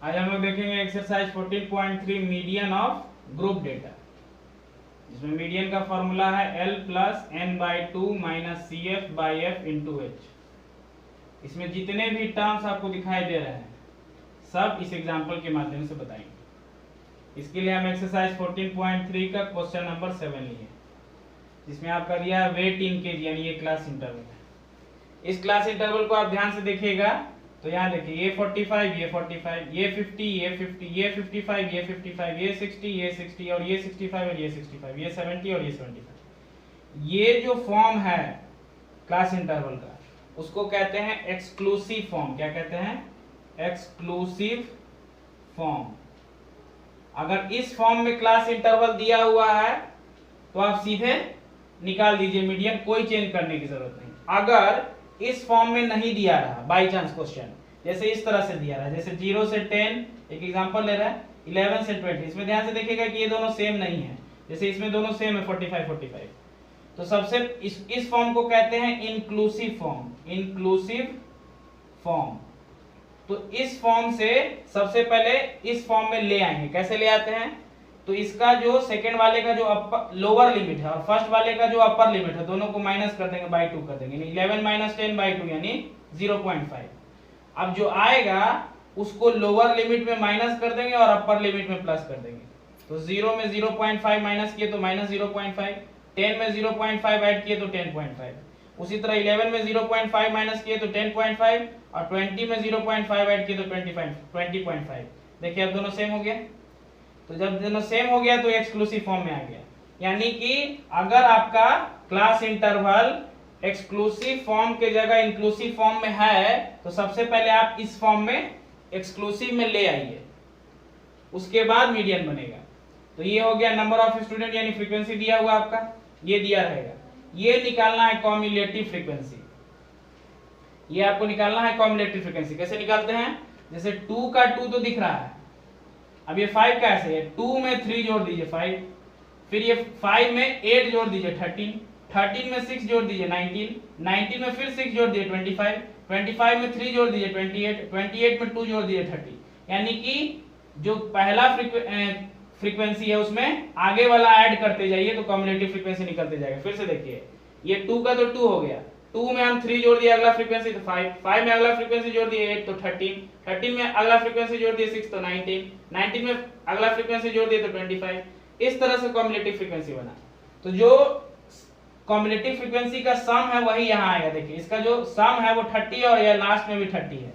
आज हम लोग देखेंगे exercise 14.3 median of group data, जिसमें मीडियन का फॉर्मूला है L plus n by two minus C F by F into H. इसमें जितने भी टर्म्स आपको दिखाई दे रहे हैं सब इस एग्जाम्पल के माध्यम से बताएंगे। इसके लिए हम एक्सरसाइज 14.3 का क्वेश्चन नंबर 7 लिए, जिसमें आपका दिया है वेट इन केजी, यानी ये क्लास इंटरवल है। इस क्लास इंटरवल को आप ध्यान से देखिएगा तो यहाँ देखिए ये 45, ये 45, ये 50, ये 50, ये 55, ये 55, ये 60, ये 60 और ये 65 और ये 65, ये 70 और ये 75। ये जो फॉर्म है क्लास इंटरवल का उसको कहते हैं एक्सक्लूसिव फॉर्म। क्या कहते हैं? Exclusive form. अगर इस फॉर्म में क्लास इंटरवल दिया हुआ है तो आप सीधे निकाल दीजिए मीडियन, कोई चेंज करने की जरूरत नहीं। अगर इस फॉर्म में नहीं दिया रहा, बाई चांस क्वेश्चन जैसे इस तरह से दिया रहा है, जैसे 0 से 10, एक एग्जांपल ले रहा है 11 से 20, इसमें ध्यान से देखिएगा कि ये दोनों सेम नहीं है। जैसे इसमें दोनों सेम है 45 45, तो सबसे इस फॉर्म को कहते हैं इंक्लूसिव फॉर्म। Inclusive form. तो इस फॉर्म से सबसे पहले इस फॉर्म में ले आएंगे। कैसे ले आते हैं? तो इसका जो सेकंड वाले का जो लोअर लिमिट है और फर्स्ट वाले का जो अपर लिमिट है, दोनों को माइनस कर देंगे, बाई 2 कर देंगे, 11 माइनस 10 बाई 2 यानी 0.5। अब जो आएगा उसको लोअर लिमिट में माइनस कर देंगे और अपर लिमिट में प्लस कर देंगे। तो 0 में 0.5 माइनस किए तो माइनस 0.5, 10 में 0.5 ऐड किए तो 10.5, उसी तरह 11 में 0.5 माइनस किए तो 10.5 और 20 में 0.5 ऐड किए तो 20.5। देखिए अब दोनों सेम हो गया। तो जब दोनों सेम हो गया तो एक्सक्लूसिव फॉर्म में आ गया। यानी कि अगर आपका क्लास इंटरवल एक्सक्लूसिव फॉर्म के जगह इंक्लूसिव फॉर्म में है तो सबसे पहले आप इस फॉर्म में एक्सक्लूसिव में ले आइए, उसके बाद मीडियन बनेगा। तो ये हो गया नंबर ऑफ स्टूडेंट, यानी फ्रीक्वेंसी दिया हुआ आपका, ये दिया रहेगा। ये निकालना है कॉम्युलेटिव फ्रीक्वेंसी। ये आपको निकालना है कॉम्युलेटिव फ्रीक्वेंसी। कैसे निकालते हैं? जैसे 2 का 2 तो दिख रहा है, अब ये 5 कैसे है? 2 में 3 जोड़ दीजिए 5, फिर ये 5 में 8 जोड़ दीजिए 13, 13 में 6 जोड़ दीजिए 19, 19 में फिर 6 जोड़ दीजिए 25, 25 में 3 जोड़ दीजिए 28, 28 में 2 जोड़ दीजिए 30। यानी कि जो पहला फ्रीक्वेंसी है उसमें आगे वाला ऐड करते जाइए तो कॉम्युलेटिव फ्रीक्वेंसी निकलते जाएगा। फिर से देखिए, ये 2 का तो 2 हो गया, 2 में हम 3 जोड़ दिए अगला फ्रीक्वेंसी तो 5, 5 में अगला फ्रीक्वेंसी जोड़ दिए 8 तो 13, 13 में अगला फ्रीक्वेंसी जोड़ दिए 6 तो 19, 19 में अगला फ्रीक्वेंसी जोड़ दिए तो 25। इस तरह से कॉम्युलेटिव फ्रीक्वेंसी बना। तो जो कॉम्युलेटिव फ्रीक्वेंसी का सम है वही यहाँ आएगा। देखिए इसका जो सम है वो 30 और यह लास्ट में भी 30 है।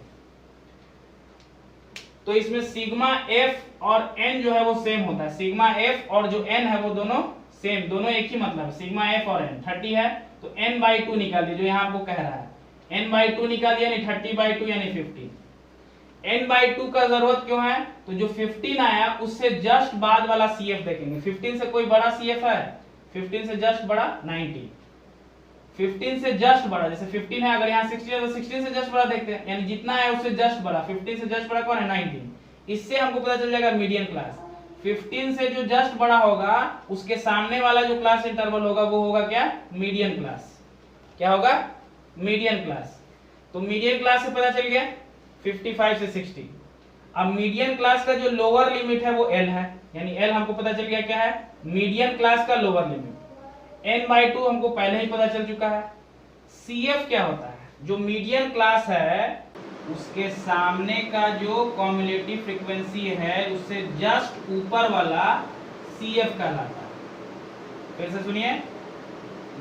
तो इसमें सिग्मा एफ और एन जो है वो सेम होता है। सिग्मा एफ और जो एन है वो दोनों सेम, दोनों एक ही मतलब है। सिग्मा एफ और एन 30 है तो n बाई 2 निकाल दिए, जो यहाँ आपको कह रहा है n बाई 2 निकाल दिया, यानी 30 बाई 2 यानी 15। n बाई 2 का जरूरत क्यों है? तो जो 15 आया उससे जस्ट बाद वाला CF देखेंगे। 15 से कोई बड़ा CF है? 15 से जस्ट बड़ा 90, 15 से जस्ट बड़ा, जैसे 15 है, अगर यहाँ 16 है तो 16 से जस्ट बड़ा देखते हैं, यानी जितना है उससे जस्ट बड़ा। 15 से जस्ट बड़ा कौन है? 19। इससे हमको पता चल जाएगा मीडियन क्लास। 15 से जो जस्ट बड़ा होगा उसके सामने वाला जो क्लास इंटरवल होगा वो होगा क्या? Median class. क्या होगा? Median class. तो मीडियन क्लास से पता चल गया 55 से 60। अब मीडियन क्लास का जो लोअर लिमिट है वो L है, यानी L हमको पता चल गया क्या है? मीडियन क्लास का लोअर लिमिट। n बाई 2 हमको पहले ही पता चल चुका है। CF क्या होता है? जो मीडियन क्लास है उसके सामने का जो कॉम्युलेटिव फ्रीक्वेंसी है उससे जस्ट ऊपर वाला CF कहलाता है। फिर से सुनिए,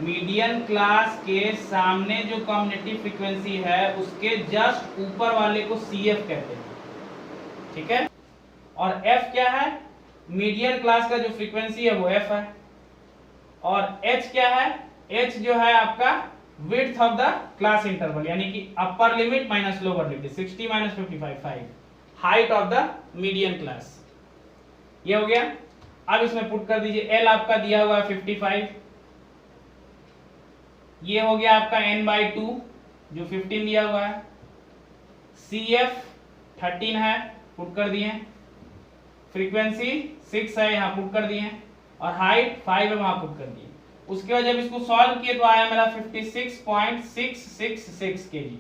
मीडियन क्लास के सामने जो कॉम्युलेटिव फ्रीक्वेंसी है उसके जस्ट ऊपर वाले को CF कहते हैं। ठीक है? और F क्या है? मीडियन क्लास का जो फ्रीक्वेंसी है वो F है। और H क्या है? H जो है आपका width of the class interval, यानी कि upper limit minus lower limit, 60 minus 55, 5 height of the median class. ये हो गया। अब इसमें पुट कर दीजिए, L आपका दिया हुआ है 55, ये हो गया आपका n बाई 2 जो 15 दिया हुआ है, CF 13 है, पुट कर दिए, फ्रीक्वेंसी 6 है यहाँ पुट कर दिए, और हाइट 5 है वहां पुट कर दिए। उसके बाद जब इसको सॉल्व किए तो आया मेरा 56.666 kg।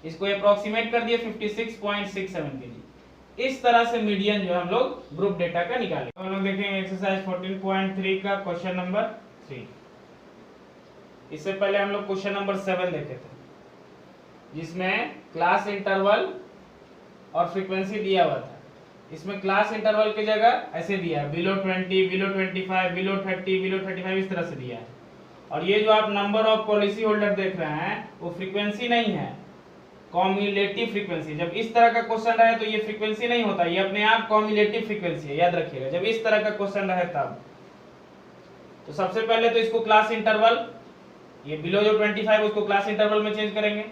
इसको अप्रोक्सीमेट कर दिए 56.67 kg। इस तरह से मीडियन जो है हम लोग ग्रुप डेटा का निकालेंगे। हम लोग देखेंगे एक्सरसाइज 14.3 का क्वेश्चन नंबर 3। इससे पहले हम लोग क्वेश्चन नंबर 7 देखे थे, जिसमें क्लास इंटरवल और फ्रीक्वेंसी दिया हुआ था। इसमें क्लास इंटरवल की जगह ऐसे दिया है, बिलो 20, बिलो 25, बिलो 30, बिलो 35, इस तरह से दिया है। और ये जो आप नंबर ऑफ पॉलिसी होल्डर देख रहे हैं वो फ्रीक्वेंसी नहीं है, कॉम्युलेटिव फ्रीक्वेंसी। जब इस तरह का क्वेश्चन रहे तो ये फ्रीक्वेंसी नहीं होता, ये अपने आप कॉम्युलेटिव फ्रीक्वेंसी है, याद रखिएगा जब इस तरह का क्वेश्चन रहे तब। तो सबसे पहले तो इसको क्लास इंटरवल, ये बिलो जो 25 उसको क्लास इंटरवल में चेंज करेंगे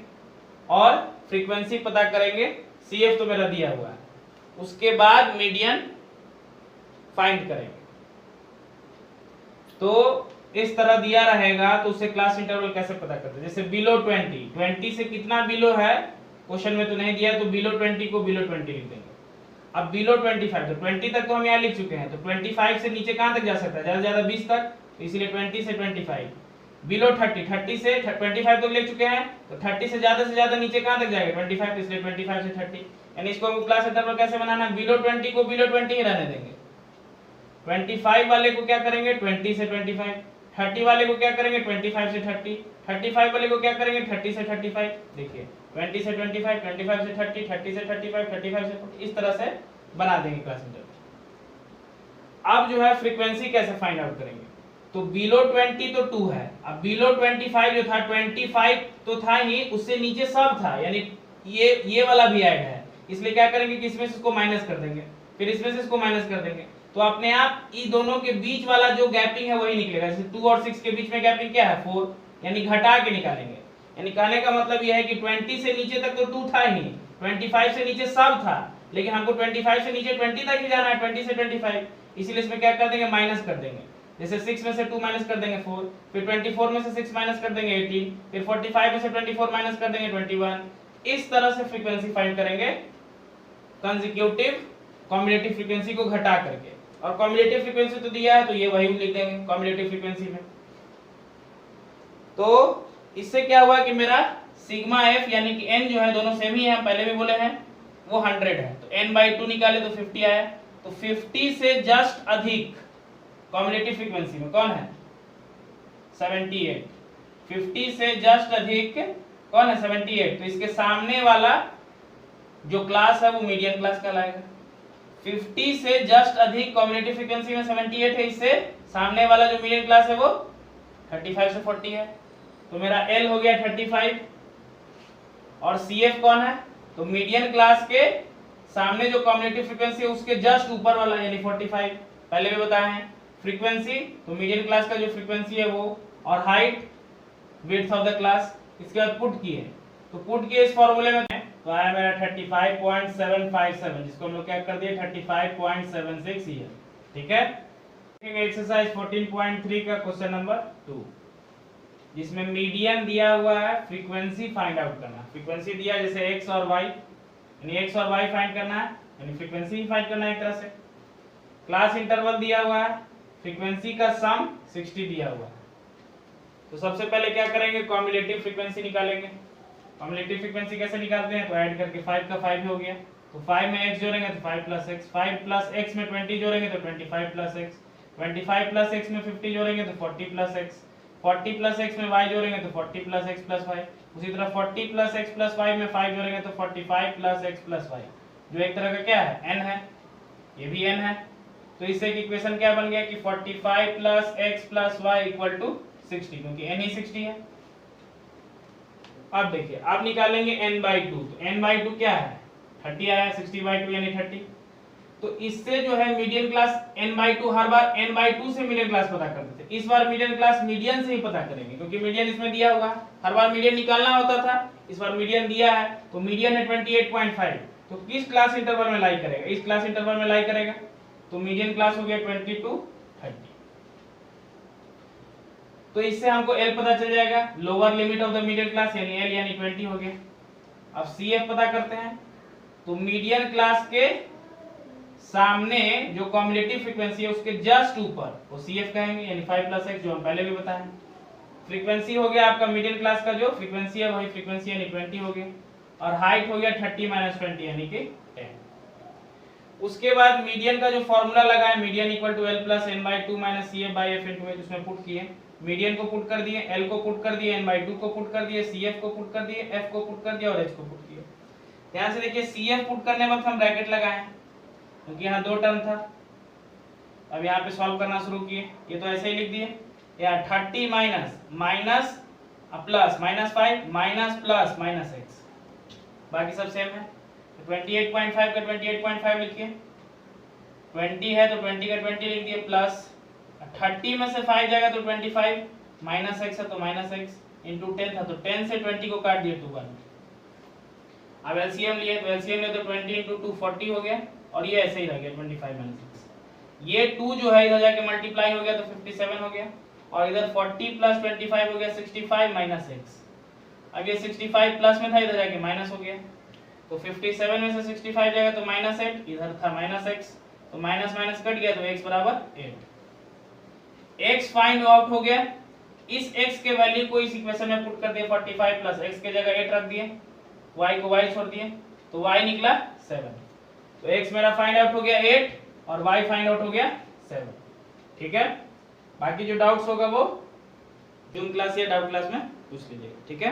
और फ्रीक्वेंसी पता करेंगे, CF तो मेरा दिया हुआ है। उसके बाद मीडियन फाइंड करेंगे। तो इस तरह दिया रहेगा तो उससे क्लास इंटरवल कैसे पता करते हैं? जैसे बिलो 20 से कितना बिलो है क्वेश्चन में तो नहीं दिया, तो बिलो 20 को बिलो 20 लिख देंगे। अब बिलो 25, तो 20 तक तो हम यहाँ लिख चुके हैं, तो 25 से नीचे कहां तक जा सकता है? ज्यादा से ज्यादा 20 तक, तो इसलिए 20 से 25। बिलो 30 से 25 तक लिख चुके हैं, तो 30 से ज्यादा नीचे कहां तक जाएगा? 25, इसलिए 25 से 30। यानी इसको हमको क्लास इंटरवल कैसे बनाना? बिलो 20 को बिलो 20 ही रहने देंगे। 25 वाले को क्या करेंगे? 20 से 25। 30 वाले को क्या करेंगे? 25 से 30। 35 वाले को क्या करेंगे? 30 से 35। देखिए 20 से 25, 25 से 30, 30 से 35, 35 से 40, इस तरह से बना देंगे क्लास इंटरवल। अब जो है फ्रीक्वेंसी कैसे फाइंड आउट करेंगे? तो बिलो 20 तो 2 है, अब बिलो 25 जो था 25 तो था ही, उससे नीचे सब था, यानी ये वाला भी ऐड है, इसलिए क्या करेंगे कि इसमें से इसको माइनस कर देंगे, फिर इसमें से इसको माइनस कर देंगे, तो अपने आप इन दोनों के बीच वाला जो गैपिंग है वही निकलेगा। जैसे 2 और 6 के बीच में गैपिंग क्या है? 4, यानी घटा के निकालेंगे। यानी कहने का मतलब यह है कि 20 से नीचे तक तो 2 था ही, 25 से नीचे सब था, लेकिन हमको 25 से नीचे 20 तक ही जाना है, 20 से 25, इसीलिए इसमें क्या कर देंगे? माइनस कर देंगे। जैसे 6 में से 2 माइनस कर देंगे 4, फिर 24 में से 6 माइनस कर देंगे 18, फिर 45 में से 24 माइनस कर देंगे 21। इस तरह से फ्रीक्वेंसी फाइंड करेंगे कंसेक्यूटिव कॉम्युलेटिव फ्रीक्वेंसी को घटा करके। और कॉम्युलेटिव फ्रीक्वेंसी तो दिया है तो ये वही लिख देंगे कॉम्युलेटिव फ्रीक्वेंसी में। तो इससे क्या हुआ कि मेरा सिग्मा एफ यानी कि n जो है दोनों सेम ही है, हम पहले भी बोले हैं, वो 100 है, तो n/2 निकाले तो 50 आया। तो 50 से जस्ट अधिक कॉम्युलेटिव फ्रीक्वेंसी में कौन है? 78। 50 से जस्ट अधिक कौन है? 78। तो इसके सामने वाला जो क्लास है वो मीडियन क्लास कहलाएगा। 50 से जस्ट अधिक कॉम्युलेटिव फ्रीक्वेंसी में 78 है, इससे सामने वाला जो मीडियन क्लास है वो 35 से 40 है, तो मेरा L हो गया 35। और CF कौन है? तो मीडियन क्लास के सामने जो कॉम्युलेटिव फ्रीक्वेंसी है उसके जस्ट ऊपर वाला यानी 45, पहले भी बताए हैं। फ्रीक्वेंसी तो मीडियन क्लास का जो फ्रीक्वेंसी है वो, और height width of the class. इसके बाद पुट किए, तो पुट किए इस फॉर्मूले में तो आया मेरा 35.757, जिसको हम लोग क्या कर दिए 35.76 ही है। ठीक है, एक्सरसाइज 14.3 का क्वेश्चन नंबर 2, जिसमें मीडियन दिया हुआ है, फ्रीक्वेंसी फाइंड आउट करना। फ्रीक्वेंसी दिया जैसे x और y, यानी x और y फाइंड करना है, यानी फ्रीक्वेंसी ही फाइंड करना है एक तरह से। क्लास इंटरवल दिया हुआ है, फ्रीक्वेंसी का सम 60 दिया हुआ है। तो सबसे पहले क्या करेंगे? कॉम्युलेटिव फ्रीक्वेंसी निकालेंगे। कॉम्युलेटिव फ्रीक्वेंसी कैसे निकालते हैं? तो ऐड करके 5 का 5 हो गया, तो 5 में x जोड़ेंगे तो 5 + x, 5 + x में 20 जोड़ेंगे तो 25 + x, 25 + x में 50 जोड़ेंगे तो 40 + x, 40 + x में y जोड़ेंगे तो 40 + x + y। उसी तरह 40 + x + y में 5 जोड़ेंगे तो 45 + x + y, जो एक तरह का क्या है? n है, ये भी n है। तो इससे एक इक्वेशन क्या बन गया कि 45 + x + y = 60, क्योंकि n ही 60 है। अब देखिए, अब निकालेंगे n/2, तो n/2 क्या है? 30 आया, 60/2 यानी 30। तो इससे जो है मीडियन क्लास n/2, हर बार n/2 से मीडियन क्लास पता करते थे, इस बार मीडियन क्लास मीडियन से ही पता करेंगे, क्योंकि मीडियन इसमें दिया होगा। हर बार मीडियन निकालना होता था, इस बार मीडियन दिया है, तो मीडियन है 28.5। तो किस क्लास इंटरवल में लाई करेगा? इस क्लास इंटरवल में लाई करेगा, तो मीडियन क्लास हो गया 20 to 30। तो इससे हमको L पता चल जाएगा, lower limit of the median class, यानी L यानी 20 हो गया। अब CF पता करते हैं, तो मीडियन क्लास के सामने जो कॉम्युलेटिव फ्रीक्वेंसी है उसके जस्ट ऊपर वो CF कहेंगे, यानी 5 + x, जो हम पहले भी बताए। फ्रीक्वेंसी हो गया आपका मीडियन क्लास का जो फ्रीक्वेंसी है वही फ्रीक्वेंसी यानी 20 हो गया, और हाइट हो गया 30 - 20 यानी कि 10। उसके बाद मीडियन का जो फॉर्मूला लगा है, median equal to L plus N by two minus C F by F into H, उसमें पुट किए, मीडियन को पुट कर दिए, एल को पुट कर दिए, एन बाई टू को पुट कर दिए, सी एफ को पुट कर दिए, एफ को पुट कर दिया और एच को पुट किया। ध्यान से देखिए, सी एफ पुट करने वक्त हम ब्रैकेट लगाए क्योंकि यहाँ दो टर्म था। अब यहाँ पे सॉल्व करना शुरू किए, ये तो ऐसे ही लिख दिए, यहाँ 30 minus minus plus -5 minus plus minus x, बाकी सब सेम है। 28.5 का 28.5 लिखिए, 20 है तो 20 का 20 लिख दिए, प्लस 30 में से 5 जाएगा तो 25, माइनस एक्स है तो माइनस एक्स, इंटू 10 था तो 10 से 20 को काट दिए 2 बार। अब एलसीएम लिए तो एलसीएम में तो 20 इंटू 2 40 हो गया, और ये ऐसे ही रह गया 25 माइनस एक्स। ये 2 जो है इधर जाके मल्टीप्लाई हो गया तो 57 हो गया, और इधर 40 प्लस 25 हो गया 65 माइनस एक्स। अब ये 65 प्लस में था, इधर जाके माइनस हो गया, तो 57 में से 65 जाएगा तो माइनस 8, इधर था माइनस एक्स, तो माइनस माइनस कट गया तो x बराबर 8। x फाइंड आउट हो गया। इस x के वैल्यू को इस इक्वेशन में पुट कर दिए, 45 प्लस x के जगह 8 रख दिए, y को y छोड़ दिए, तो y निकला 7। तो x मेरा फाइंड आउट हो गया 8 और y फाइंड आउट हो गया 7। ठीक है, बाकी जो डाउट्स होगा वो जूम क्लास या डाउट क्लास में पूछ लीजिएगा। ठीक है।